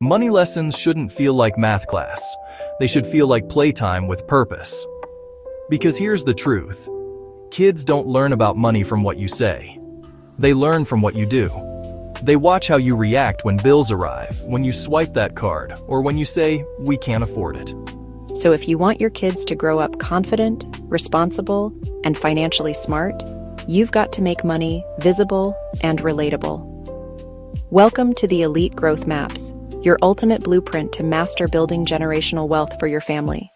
Money lessons shouldn't feel like math class. They should feel like playtime with purpose. Because here's the truth. Kids don't learn about money from what you say. They learn from what you do. They watch how you react when bills arrive, when you swipe that card, or when you say, "We can't afford it." So if you want your kids to grow up confident, responsible, and financially smart, you've got to make money visible and relatable. Welcome to the Elite Growth Maps, your ultimate blueprint to master building generational wealth for your family.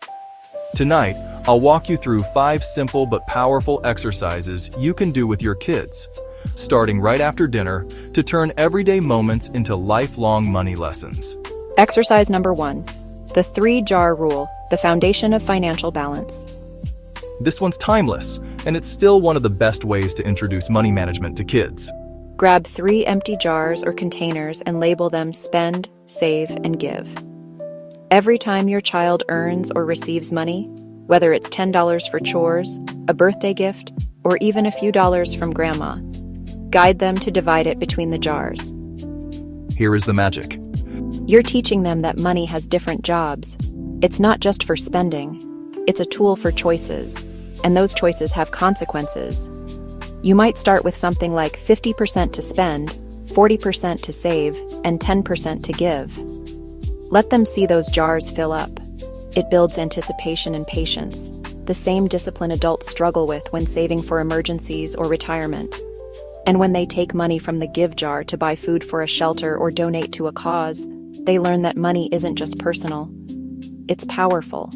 Tonight, I'll walk you through 5 simple but powerful exercises you can do with your kids, starting right after dinner, to turn everyday moments into lifelong money lessons. Exercise number 1, the 3-jar rule, the foundation of financial balance. This one's timeless, and it's still one of the best ways to introduce money management to kids. Grab 3 empty jars or containers and label them spend, save, and give. Every time your child earns or receives money, whether it's $10 for chores, a birthday gift, or even a few dollars from grandma, guide them to divide it between the jars. Here is the magic. You're teaching them that money has different jobs. It's not just for spending. It's a tool for choices, and those choices have consequences. You might start with something like 50% to spend, 40% to save, and 10% to give. Let them see those jars fill up. It builds anticipation and patience, the same discipline adults struggle with when saving for emergencies or retirement. And when they take money from the give jar to buy food for a shelter or donate to a cause, they learn that money isn't just personal. It's powerful.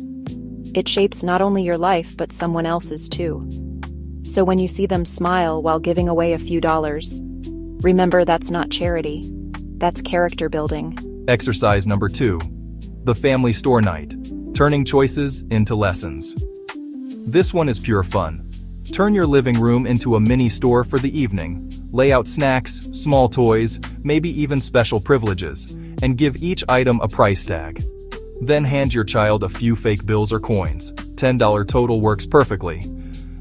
It shapes not only your life, but someone else's too. So when you see them smile while giving away a few dollars, remember that's not charity. That's character building. Exercise number 2, the family store night, turning choices into lessons. This one is pure fun. Turn your living room into a mini store for the evening. Lay out snacks, small toys, maybe even special privileges, and give each item a price tag. Then hand your child a few fake bills or coins. $10 total works perfectly.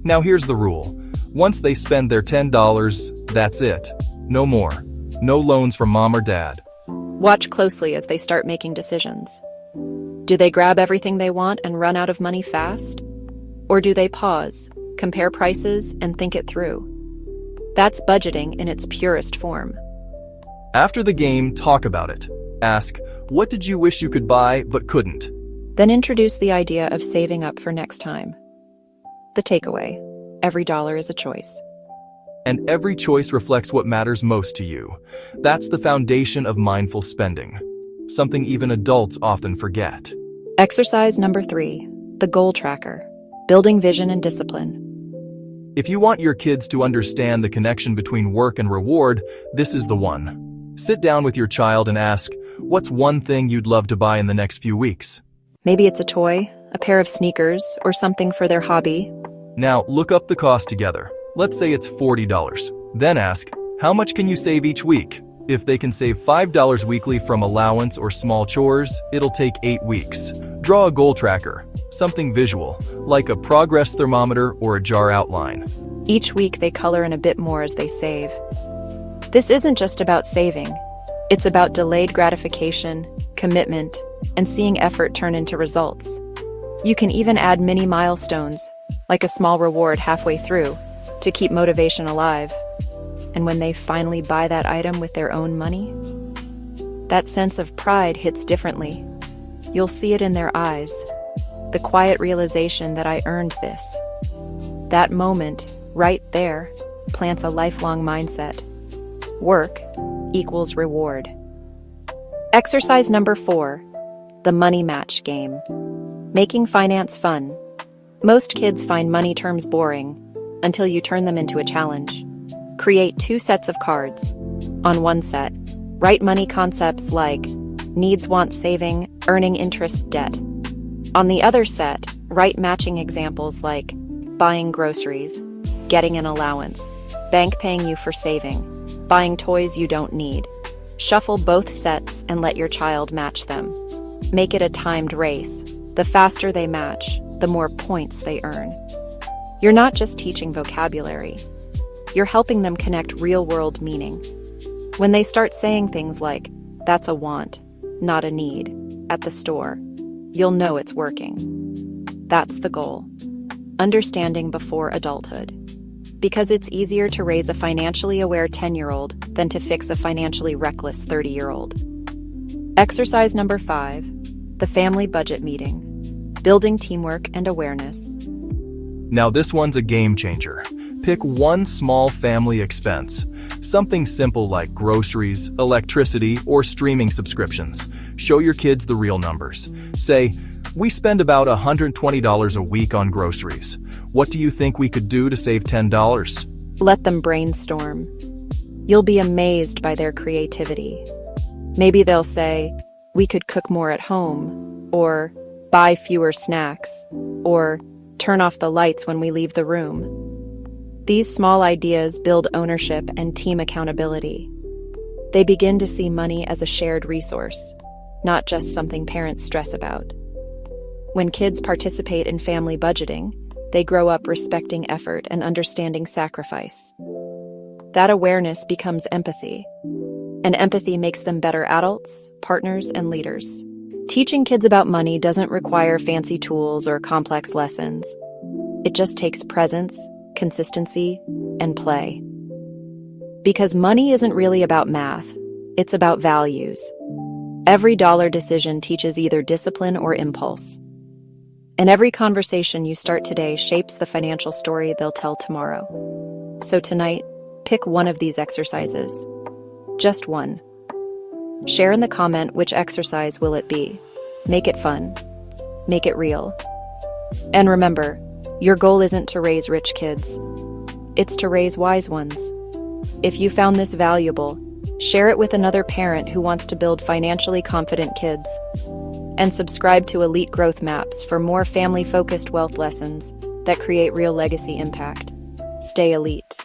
Now here's the rule. Once they spend their $10, that's it. No more. No loans from mom or dad. Watch closely as they start making decisions. Do they grab everything they want and run out of money fast? Or do they pause, compare prices, and think it through? That's budgeting in its purest form. After the game, talk about it. Ask, what did you wish you could buy but couldn't? Then introduce the idea of saving up for next time. The takeaway: every dollar is a choice. And every choice reflects what matters most to you. That's the foundation of mindful spending, something even adults often forget. Exercise number 3, the goal tracker, building vision and discipline. If you want your kids to understand the connection between work and reward, this is the one. Sit down with your child and ask, what's one thing you'd love to buy in the next few weeks? Maybe it's a toy, a pair of sneakers, or something for their hobby. Now, look up the cost together. Let's say it's $40. Then ask, how much can you save each week? If they can save $5 weekly from allowance or small chores, it'll take 8 weeks. Draw a goal tracker, something visual, like a progress thermometer or a jar outline. Each week they color in a bit more as they save. This isn't just about saving. It's about delayed gratification, commitment, and seeing effort turn into results. You can even add mini milestones, like a small reward halfway through, to keep motivation alive. And when they finally buy that item with their own money, that sense of pride hits differently. You'll see it in their eyes, the quiet realization that I earned this. That moment, right there, plants a lifelong mindset. Work equals reward. Exercise number 4, the money match game. Making finance fun. Most kids find money terms boring until you turn them into a challenge. Create 2 sets of cards. On one set, write money concepts like needs, wants, saving, earning interest, debt. On the other set, write matching examples like buying groceries, getting an allowance, bank paying you for saving, buying toys you don't need. Shuffle both sets and let your child match them. Make it a timed race. The faster they match, the more points they earn. You're not just teaching vocabulary. You're helping them connect real-world meaning. When they start saying things like, that's a want, not a need, at the store, you'll know it's working. That's the goal. Understanding before adulthood. Because it's easier to raise a financially aware 10-year-old than to fix a financially reckless 30-year-old. Exercise number 5, the family budget meeting. Building teamwork and awareness. Now this one's a game changer. Pick one small family expense. Something simple like groceries, electricity, or streaming subscriptions. Show your kids the real numbers. Say, we spend about $120 a week on groceries. What do you think we could do to save $10? Let them brainstorm. You'll be amazed by their creativity. Maybe they'll say, we could cook more at home, or buy fewer snacks, or turn off the lights when we leave the room. These small ideas build ownership and team accountability. They begin to see money as a shared resource, not just something parents stress about. When kids participate in family budgeting, they grow up respecting effort and understanding sacrifice. That awareness becomes empathy, and empathy makes them better adults, partners, and leaders. Teaching kids about money doesn't require fancy tools or complex lessons. It just takes presence, consistency, and play. Because money isn't really about math, it's about values. Every dollar decision teaches either discipline or impulse. And every conversation you start today shapes the financial story they'll tell tomorrow. So tonight, pick one of these exercises. Just one. Share in the comment which exercise will it be. Make it fun. Make it real. And remember, your goal isn't to raise rich kids. It's to raise wise ones. If you found this valuable, share it with another parent who wants to build financially confident kids. And subscribe to Elite Growth Maps for more family-focused wealth lessons that create real legacy impact. Stay elite.